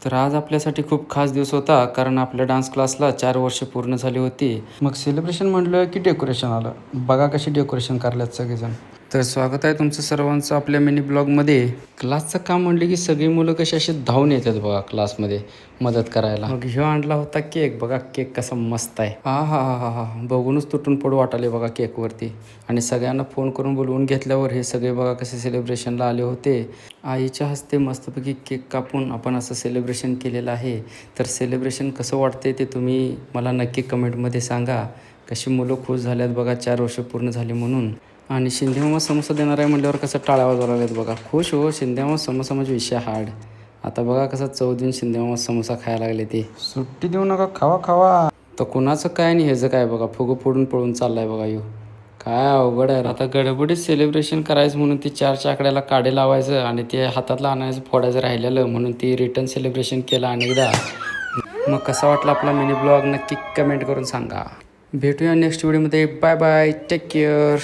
तर आज आपल्यासाठी खूप खास दिवस होता, कारण आपल्या डान्स क्लासला 4 वर्ष पूर्ण झाली होती. मग सेलिब्रेशन म्हटलं की डेकोरेशन आलं. बघा कशी डेकोरेशन करल्यात सगळेजण. तर स्वागत आहे तुमचं सर्वांचं आपल्या मिनी ब्लॉगमध्ये. क्लासचं काम म्हटलं की सगळी मुलं कशी अशी धावून येतात बघा क्लासमध्ये मदत करायला. मग ह्यो आणला होता केक. बघा केक कसा मस्त आहे. हा हा हा हा हा बघूनच तुटून पडू वाटाले बघा केकवरती. आणि सगळ्यांना फोन करून बोलवून घेतल्यावर हे सगळे बघा कसे सेलिब्रेशनला आले होते. आईच्या हस्ते मस्तपैकी केक कापून आपण असं सेलिब्रेशन केलेलं आहे. तर सेलिब्रेशन कसं वाटते ते तुम्ही मला नक्की कमेंटमध्ये सांगा. कशी मुलं खुश झाल्यात बघा 4 वर्ष पूर्ण झाली म्हणून. आणि शिंदेमामा समोसा देणार आहे म्हटल्यावर कसं टाळ्या वाजवायला लागल्यात बघा. खुश हो, शिंदेमामा समोसा म्हणजे विषय हार्ड. आता बघा कसं चव देऊन शिंदेमामा समोसा खायला लागले ते. सुट्टी देऊ नका, खावा खावा. तर कुणाचं काय आणि ह्याचं काय बघा, फुगं फोडून पळून चाललाय बघा ह्यो. काय अवघड आहे. आता गडबडीत सेलिब्रेशन करायचं म्हणून ती 4च्या आकड्याला काडे लावायचं आणि ते हातातलं आणायचं फोडायचं राहिलेलं, म्हणून ती रिटर्न सेलिब्रेशन केलं अनेकदा. मग कसा वाटला आपला मिनी ब्लॉग नक्की कमेंट करून सांगा. भेटूया नेक्स्ट व्हिडिओमध्ये. Bye bye, take care.